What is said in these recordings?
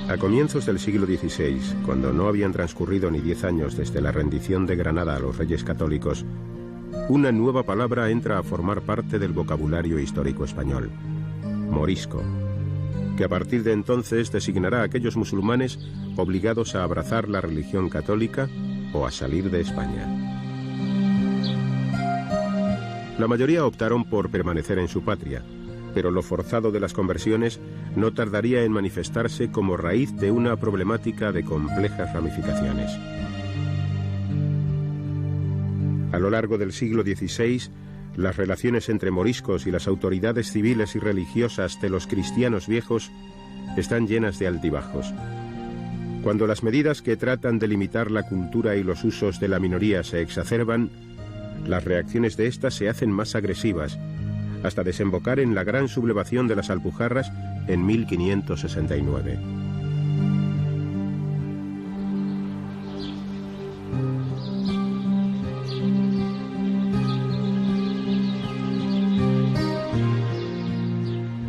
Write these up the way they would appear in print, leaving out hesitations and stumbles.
A comienzos del siglo XVI, cuando no habían transcurrido ni 10 años desde la rendición de Granada a los Reyes Católicos, una nueva palabra entra a formar parte del vocabulario histórico español: morisco, que a partir de entonces designará a aquellos musulmanes obligados a abrazar la religión católica o a salir de España. La mayoría optaron por permanecer en su patria, pero lo forzado de las conversiones no tardaría en manifestarse como raíz de una problemática de complejas ramificaciones. A lo largo del siglo XVI, las relaciones entre moriscos y las autoridades civiles y religiosas de los cristianos viejos están llenas de altibajos. Cuando las medidas que tratan de limitar la cultura y los usos de la minoría se exacerban, las reacciones de éstas se hacen más agresivas, hasta desembocar en la gran sublevación de las Alpujarras en 1569.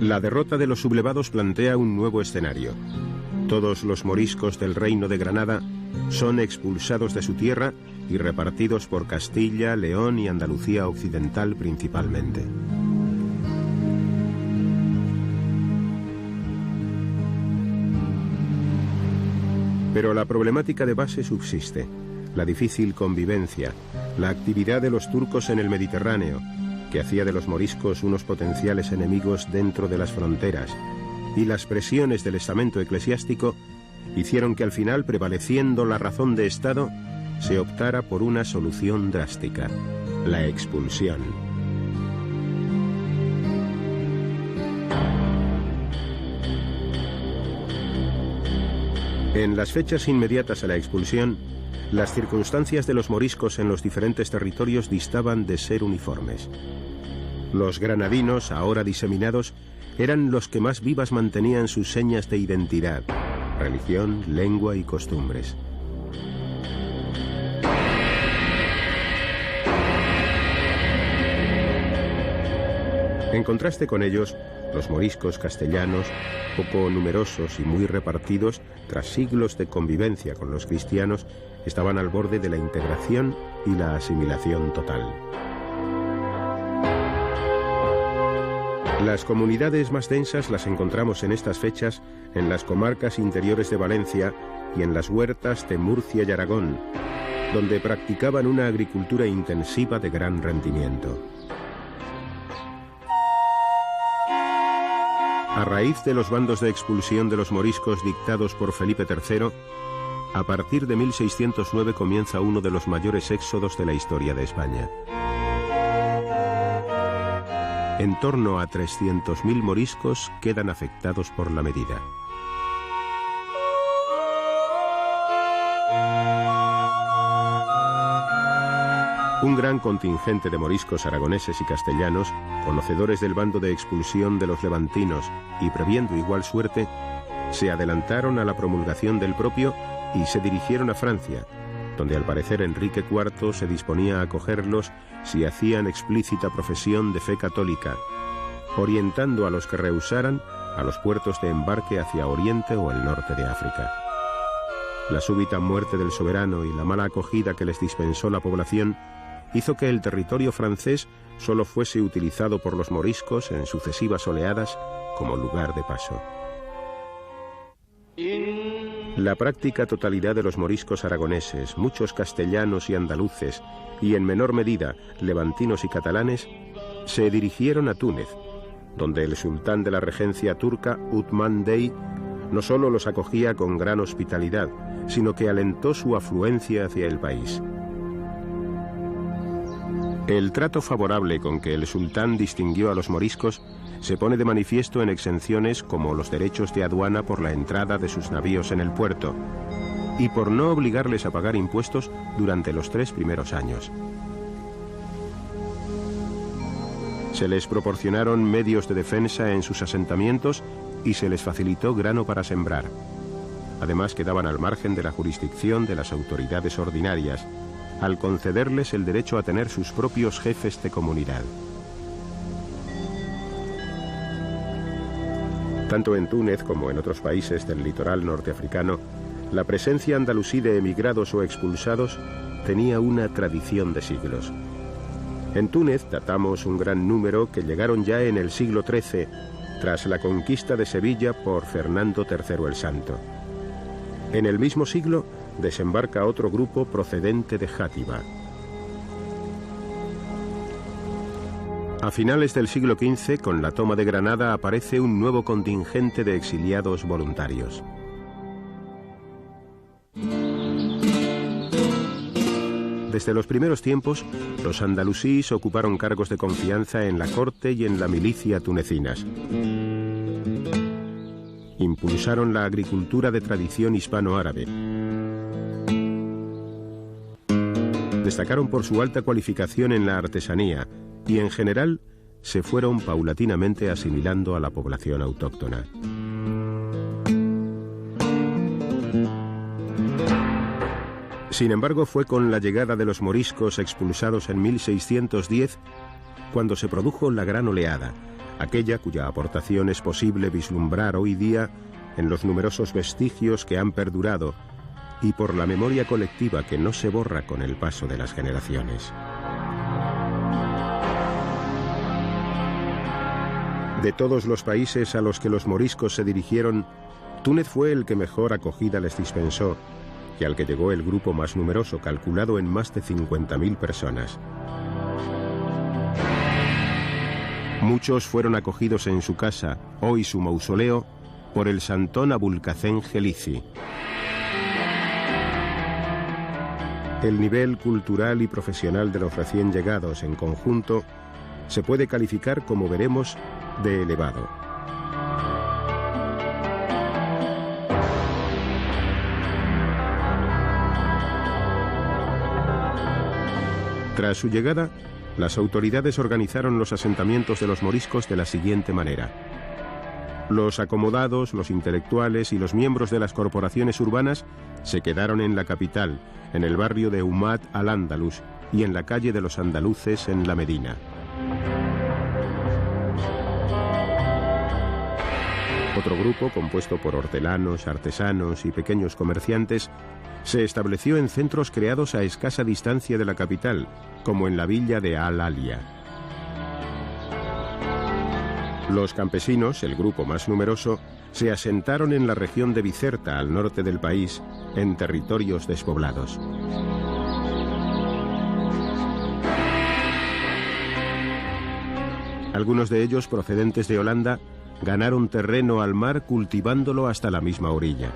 La derrota de los sublevados plantea un nuevo escenario. Todos los moriscos del Reino de Granada son expulsados de su tierra y repartidos por Castilla, León y Andalucía Occidental principalmente. Pero la problemática de base subsiste: la difícil convivencia, la actividad de los turcos en el Mediterráneo, que hacía de los moriscos unos potenciales enemigos dentro de las fronteras, y las presiones del estamento eclesiástico hicieron que al final, prevaleciendo la razón de Estado, se optara por una solución drástica: la expulsión. En las fechas inmediatas a la expulsión, las circunstancias de los moriscos en los diferentes territorios distaban de ser uniformes. Los granadinos, ahora diseminados, eran los que más vivas mantenían sus señas de identidad: religión, lengua y costumbres. En contraste con ellos, los moriscos castellanos, poco numerosos y muy repartidos, tras siglos de convivencia con los cristianos, estaban al borde de la integración y la asimilación total. Las comunidades más densas las encontramos en estas fechas en las comarcas interiores de Valencia y en las huertas de Murcia y Aragón, donde practicaban una agricultura intensiva de gran rendimiento. A raíz de los bandos de expulsión de los moriscos dictados por Felipe III, a partir de 1609 comienza uno de los mayores éxodos de la historia de España. En torno a 300.000 moriscos quedan afectados por la medida. Un gran contingente de moriscos aragoneses y castellanos, conocedores del bando de expulsión de los levantinos y previendo igual suerte, se adelantaron a la promulgación del propio y se dirigieron a Francia, donde al parecer Enrique IV se disponía a acogerlos si hacían explícita profesión de fe católica, orientando a los que rehusaran a los puertos de embarque hacia Oriente o el norte de África. La súbita muerte del soberano y la mala acogida que les dispensó la población hizo que el territorio francés solo fuese utilizado por los moriscos en sucesivas oleadas como lugar de paso. La práctica totalidad de los moriscos aragoneses, muchos castellanos y andaluces, y en menor medida levantinos y catalanes, se dirigieron a Túnez, donde el sultán de la regencia turca, Uthman Bey, no solo los acogía con gran hospitalidad, sino que alentó su afluencia hacia el país. El trato favorable con que el sultán distinguió a los moriscos se pone de manifiesto en exenciones como los derechos de aduana por la entrada de sus navíos en el puerto y por no obligarles a pagar impuestos durante los 3 primeros años. Se les proporcionaron medios de defensa en sus asentamientos y se les facilitó grano para sembrar. Además, quedaban al margen de la jurisdicción de las autoridades ordinarias, al concederles el derecho a tener sus propios jefes de comunidad. Tanto en Túnez como en otros países del litoral norteafricano, la presencia andalusí de emigrados o expulsados tenía una tradición de siglos. En Túnez datamos un gran número que llegaron ya en el siglo XIII, tras la conquista de Sevilla por Fernando III el Santo. En el mismo siglo desembarca otro grupo procedente de Játiva. A finales del siglo XV, con la toma de Granada, aparece un nuevo contingente de exiliados voluntarios. Desde los primeros tiempos, los andalusíes ocuparon cargos de confianza en la corte y en la milicia tunecinas. Impulsaron la agricultura de tradición hispano-árabe. Destacaron por su alta cualificación en la artesanía y, en general, se fueron paulatinamente asimilando a la población autóctona. Sin embargo, fue con la llegada de los moriscos expulsados en 1610 cuando se produjo la gran oleada, aquella cuya aportación es posible vislumbrar hoy día en los numerosos vestigios que han perdurado y por la memoria colectiva que no se borra con el paso de las generaciones. De todos los países a los que los moriscos se dirigieron, Túnez fue el que mejor acogida les dispensó y al que llegó el grupo más numeroso, calculado en más de 50.000 personas. Muchos fueron acogidos en su casa, hoy su mausoleo, por el santón Abulcacén Gelizi. El nivel cultural y profesional de los recién llegados en conjunto se puede calificar, como veremos, de elevado. Tras su llegada, las autoridades organizaron los asentamientos de los moriscos de la siguiente manera. Los acomodados, los intelectuales y los miembros de las corporaciones urbanas se quedaron en la capital, en el barrio de Umad al-Ándalus y en la calle de los andaluces en la Medina. Otro grupo, compuesto por hortelanos, artesanos y pequeños comerciantes, se estableció en centros creados a escasa distancia de la capital, como en la villa de Al-Alia. Los campesinos, el grupo más numeroso, se asentaron en la región de Bizerta, al norte del país, en territorios despoblados. Algunos de ellos, procedentes de Holanda, ganaron terreno al mar cultivándolo hasta la misma orilla.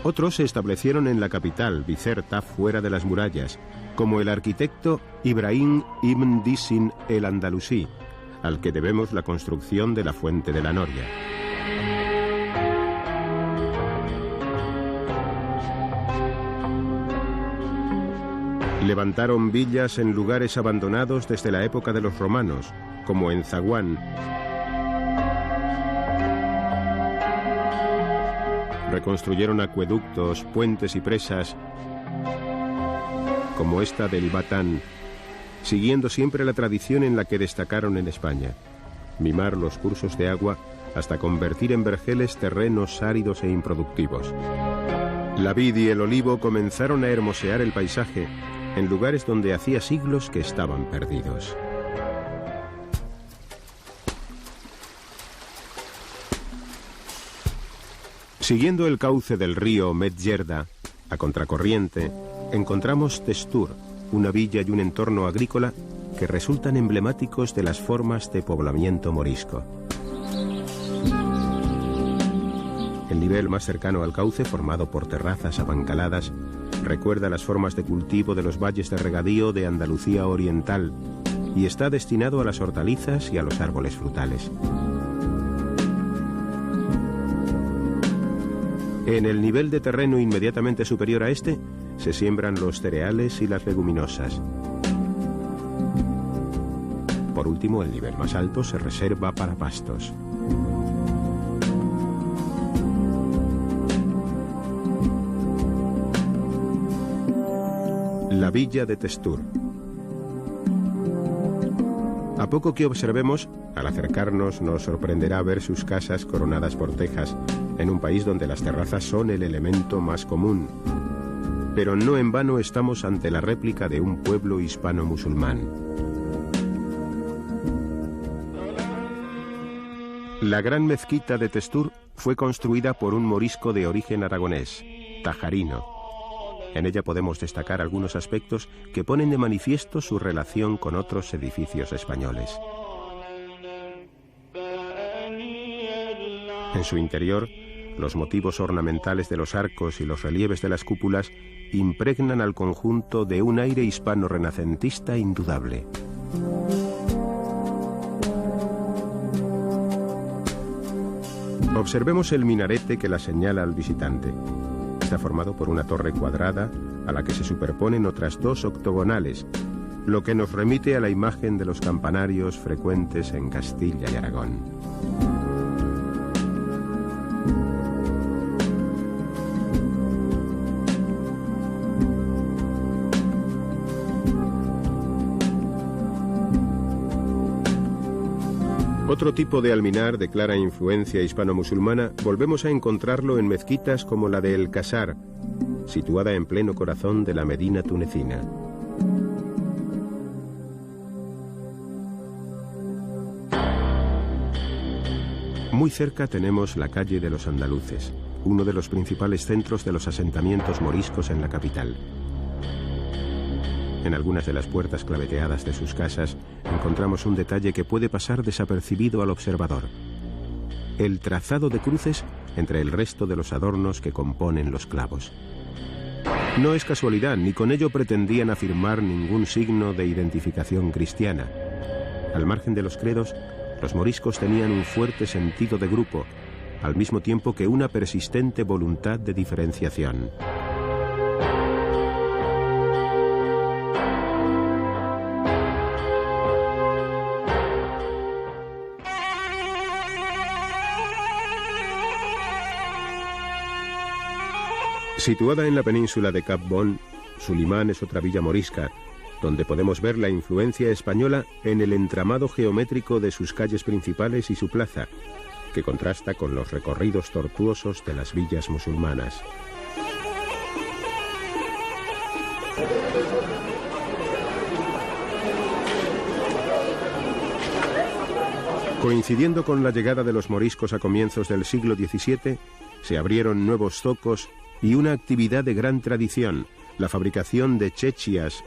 Otros se establecieron en la capital, Bizerta, fuera de las murallas, como el arquitecto Ibrahim ibn Disin el-Andalusí, al que debemos la construcción de la Fuente de la Noria. Levantaron villas en lugares abandonados desde la época de los romanos, como en Zaguán. Reconstruyeron acueductos, puentes y presas, como esta del Batán, siguiendo siempre la tradición en la que destacaron en España: mimar los cursos de agua hasta convertir en vergeles terrenos áridos e improductivos. La vid y el olivo comenzaron a hermosear el paisaje en lugares donde hacía siglos que estaban perdidos. Siguiendo el cauce del río Medjerda, a contracorriente, encontramos Testur, una villa y un entorno agrícola que resultan emblemáticos de las formas de poblamiento morisco. El nivel más cercano al cauce, formado por terrazas abancaladas, recuerda las formas de cultivo de los valles de regadío de Andalucía oriental y está destinado a las hortalizas y a los árboles frutales. En el nivel de terreno inmediatamente superior a este, se siembran los cereales y las leguminosas. Por último, el nivel más alto se reserva para pastos. La villa de Testur. A poco que observemos, al acercarnos nos sorprenderá ver sus casas coronadas por tejas, en un país donde las terrazas son el elemento más común. Pero no en vano estamos ante la réplica de un pueblo hispano-musulmán. La gran mezquita de Testur fue construida por un morisco de origen aragonés, tajarino. En ella podemos destacar algunos aspectos que ponen de manifiesto su relación con otros edificios españoles. En su interior, los motivos ornamentales de los arcos y los relieves de las cúpulas impregnan al conjunto de un aire hispano-renacentista indudable. Observemos el minarete que la señala al visitante. Está formado por una torre cuadrada a la que se superponen otras dos octogonales, lo que nos remite a la imagen de los campanarios frecuentes en Castilla y Aragón. Otro tipo de alminar de clara influencia hispano-musulmana volvemos a encontrarlo en mezquitas como la de El Casar, situada en pleno corazón de la Medina tunecina. Muy cerca tenemos la calle de los Andaluces, uno de los principales centros de los asentamientos moriscos en la capital. En algunas de las puertas claveteadas de sus casas encontramos un detalle que puede pasar desapercibido al observador: el trazado de cruces entre el resto de los adornos que componen los clavos. No es casualidad, ni con ello pretendían afirmar ningún signo de identificación cristiana. Al margen de los credos, los moriscos tenían un fuerte sentido de grupo, al mismo tiempo que una persistente voluntad de diferenciación. Situada en la península de Cap Bon, Sulimán es otra villa morisca, donde podemos ver la influencia española en el entramado geométrico de sus calles principales y su plaza, que contrasta con los recorridos tortuosos de las villas musulmanas. Coincidiendo con la llegada de los moriscos a comienzos del siglo XVII, se abrieron nuevos zocos y una actividad de gran tradición. La fabricación de chechias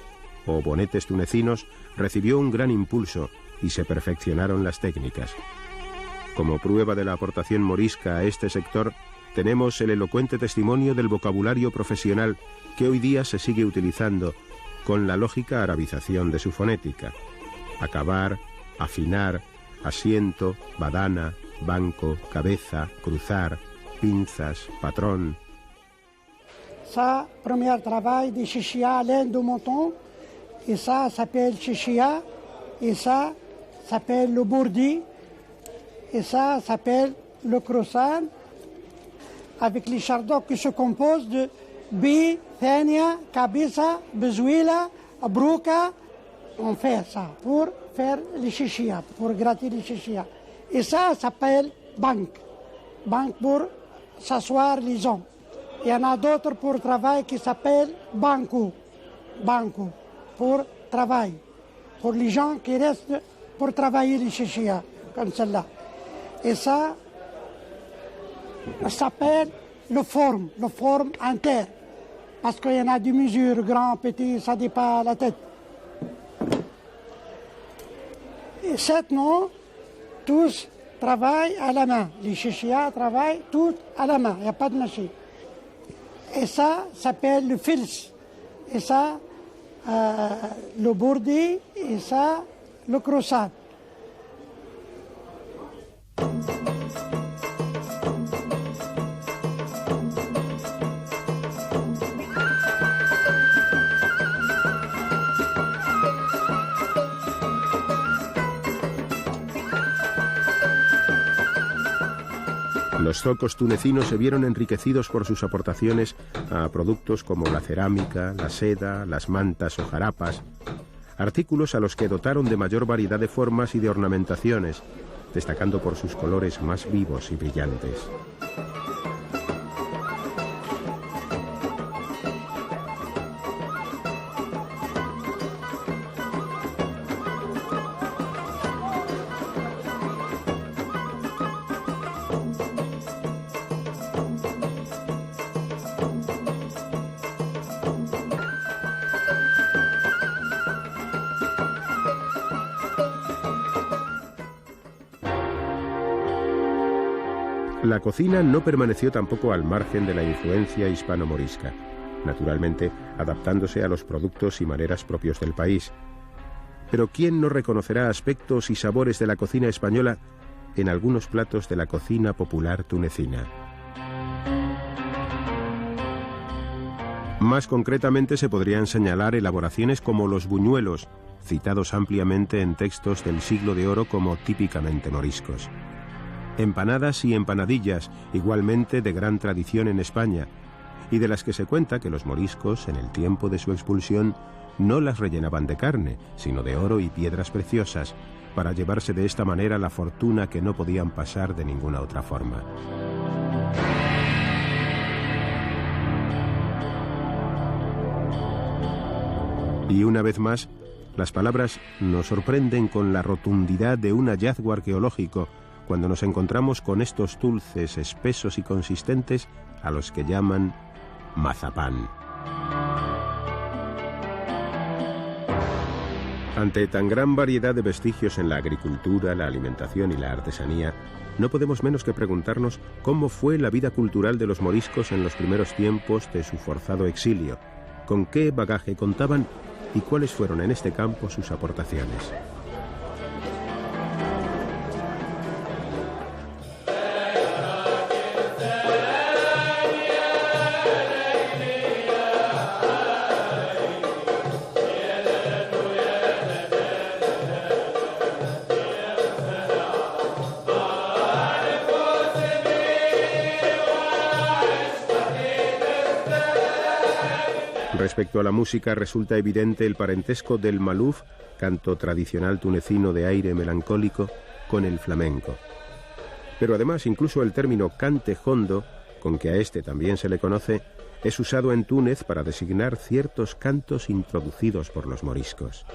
o bonetes tunecinos recibió un gran impulso y se perfeccionaron las técnicas. Como prueba de la aportación morisca a este sector, tenemos el elocuente testimonio del vocabulario profesional que hoy día se sigue utilizando con la lógica arabización de su fonética: acabar, afinar, asiento, badana, banco, cabeza, cruzar, pinzas, patrón. Ça, premier travail de chichia à laine de mouton, et ça s'appelle chichia, et ça s'appelle le bourdi, et ça s'appelle le croissant, avec les chardons qui se composent de bi, thania, cabeza, bezuila, bruca. On fait ça pour faire les chichia, pour gratter les chichia. Et ça s'appelle banque, banque pour s'asseoir les hommes. Il y en a d'autres pour travail qui s'appellent banco, banco, pour travail, pour les gens qui restent pour travailler les chichia, comme celle-là. Et ça s'appelle le forme inter, parce qu'il y en a des mesures, grand, petit, ça dépasse la tête. Et 7 noms, tous travaillent à la main. Les chichia travaillent tous à la main, il n'y a pas de machine. Et ça s'appelle le fils, et ça le bourdi, et ça le croissant. Los zocos tunecinos se vieron enriquecidos por sus aportaciones a productos como la cerámica, la seda, las mantas o jarapas, artículos a los que dotaron de mayor variedad de formas y de ornamentaciones, destacando por sus colores más vivos y brillantes. La cocina no permaneció tampoco al margen de la influencia hispano-morisca, naturalmente adaptándose a los productos y maneras propios del país. Pero ¿quién no reconocerá aspectos y sabores de la cocina española en algunos platos de la cocina popular tunecina? Más concretamente se podrían señalar elaboraciones como los buñuelos, citados ampliamente en textos del Siglo de Oro como típicamente moriscos. Empanadas y empanadillas, igualmente de gran tradición en España, y de las que se cuenta que los moriscos, en el tiempo de su expulsión, no las rellenaban de carne, sino de oro y piedras preciosas, para llevarse de esta manera la fortuna que no podían pasar de ninguna otra forma. Y una vez más, las palabras nos sorprenden con la rotundidad de un hallazgo arqueológico, cuando nos encontramos con estos dulces espesos y consistentes a los que llaman mazapán. Ante tan gran variedad de vestigios en la agricultura, la alimentación y la artesanía, no podemos menos que preguntarnos cómo fue la vida cultural de los moriscos en los primeros tiempos de su forzado exilio, con qué bagaje contaban y cuáles fueron en este campo sus aportaciones. Respecto a la música, resulta evidente el parentesco del maluf, canto tradicional tunecino de aire melancólico, con el flamenco. Pero además, incluso el término cante jondo, con que a este también se le conoce, es usado en Túnez para designar ciertos cantos introducidos por los moriscos.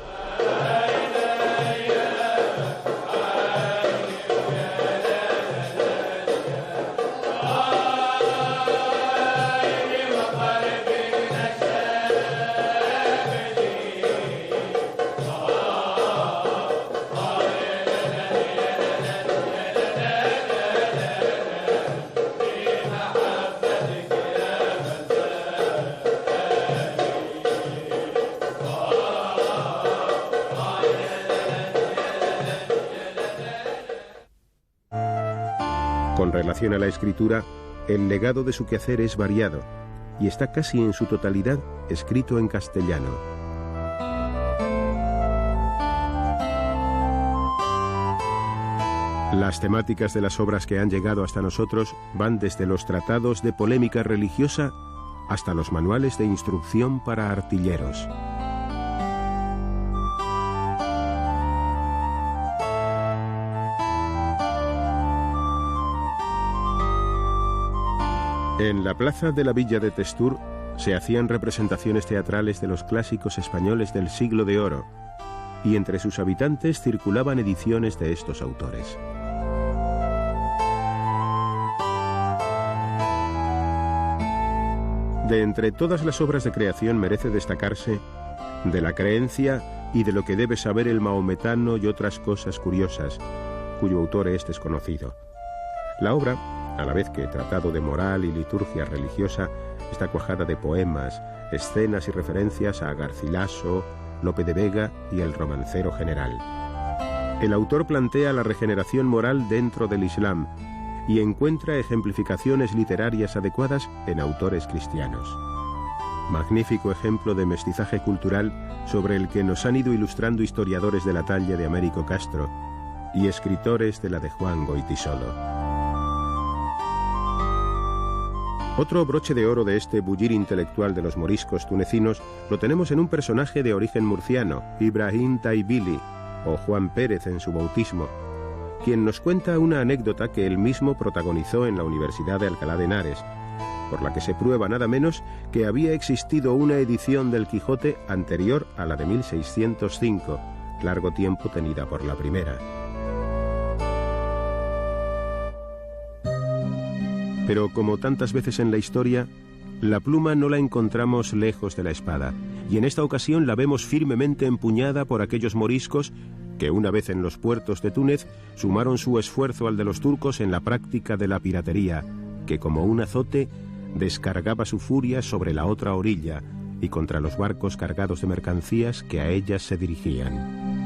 Con relación a la escritura, el legado de su quehacer es variado y está casi en su totalidad escrito en castellano. Las temáticas de las obras que han llegado hasta nosotros van desde los tratados de polémica religiosa hasta los manuales de instrucción para artilleros. En la plaza de la villa de Testur se hacían representaciones teatrales de los clásicos españoles del Siglo de Oro, y entre sus habitantes circulaban ediciones de estos autores. De entre todas las obras de creación merece destacarse De la creencia y de lo que debe saber el mahometano y otras cosas curiosas, cuyo autor es desconocido. La obra, a la vez que tratado de moral y liturgia religiosa, está cuajada de poemas, escenas y referencias a Garcilaso, Lope de Vega y el Romancero General. El autor plantea la regeneración moral dentro del Islam y encuentra ejemplificaciones literarias adecuadas en autores cristianos. Magnífico ejemplo de mestizaje cultural sobre el que nos han ido ilustrando historiadores de la talla de Américo Castro y escritores de la de Juan Goytisolo. Otro broche de oro de este bullir intelectual de los moriscos tunecinos lo tenemos en un personaje de origen murciano, Ibrahim Taibili, o Juan Pérez en su bautismo, quien nos cuenta una anécdota que él mismo protagonizó en la Universidad de Alcalá de Henares, por la que se prueba nada menos que había existido una edición del Quijote anterior a la de 1605, largo tiempo tenida por la primera. Pero como tantas veces en la historia, la pluma no la encontramos lejos de la espada, y en esta ocasión la vemos firmemente empuñada por aquellos moriscos que una vez en los puertos de Túnez sumaron su esfuerzo al de los turcos en la práctica de la piratería, que como un azote descargaba su furia sobre la otra orilla y contra los barcos cargados de mercancías que a ellas se dirigían.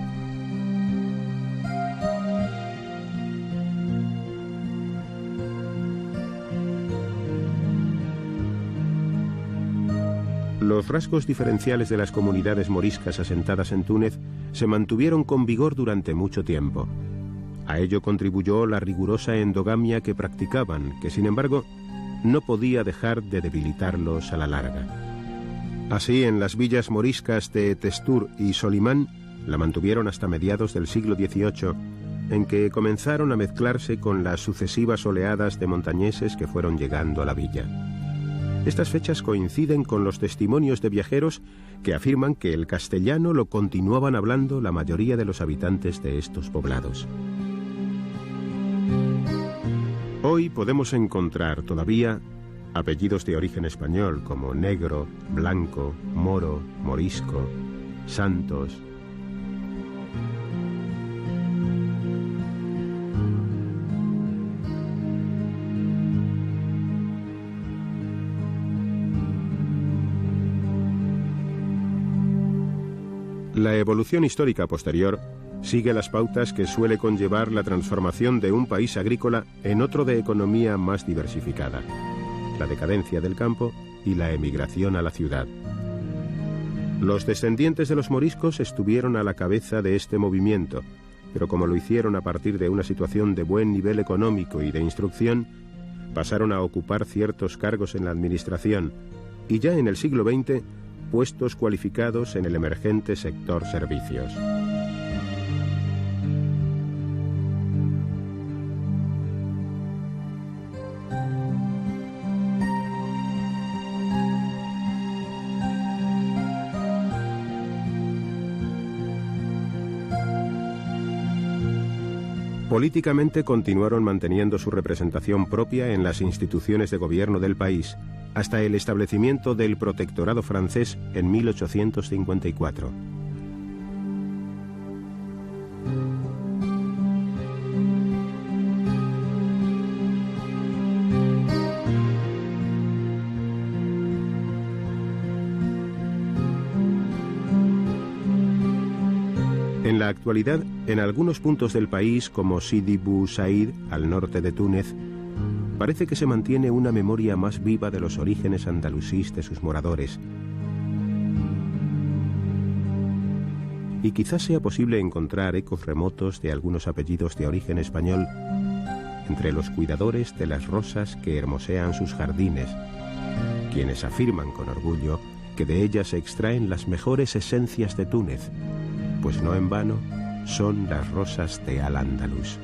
Los rasgos diferenciales de las comunidades moriscas asentadas en Túnez se mantuvieron con vigor durante mucho tiempo. A ello contribuyó la rigurosa endogamia que practicaban, que sin embargo no podía dejar de debilitarlos a la larga. Así, en las villas moriscas de Testur y Solimán la mantuvieron hasta mediados del siglo XVIII, en que comenzaron a mezclarse con las sucesivas oleadas de montañeses que fueron llegando a la villa. Estas fechas coinciden con los testimonios de viajeros que afirman que el castellano lo continuaban hablando la mayoría de los habitantes de estos poblados. Hoy podemos encontrar todavía apellidos de origen español como Negro, Blanco, Moro, Morisco, Santos. La evolución histórica posterior sigue las pautas que suele conllevar la transformación de un país agrícola en otro de economía más diversificada, la decadencia del campo y la emigración a la ciudad. Los descendientes de los moriscos estuvieron a la cabeza de este movimiento, pero como lo hicieron a partir de una situación de buen nivel económico y de instrucción, pasaron a ocupar ciertos cargos en la administración y ya en el siglo XX puestos cualificados en el emergente sector servicios. Políticamente continuaron manteniendo su representación propia en las instituciones de gobierno del país, hasta el establecimiento del protectorado francés en 1854. En la actualidad, en algunos puntos del país, como Sidi Bou Said, al norte de Túnez, parece que se mantiene una memoria más viva de los orígenes andalusíes de sus moradores. Y quizás sea posible encontrar ecos remotos de algunos apellidos de origen español entre los cuidadores de las rosas que hermosean sus jardines, quienes afirman con orgullo que de ellas se extraen las mejores esencias de Túnez, pues no en vano son las rosas de Al-Ándalus.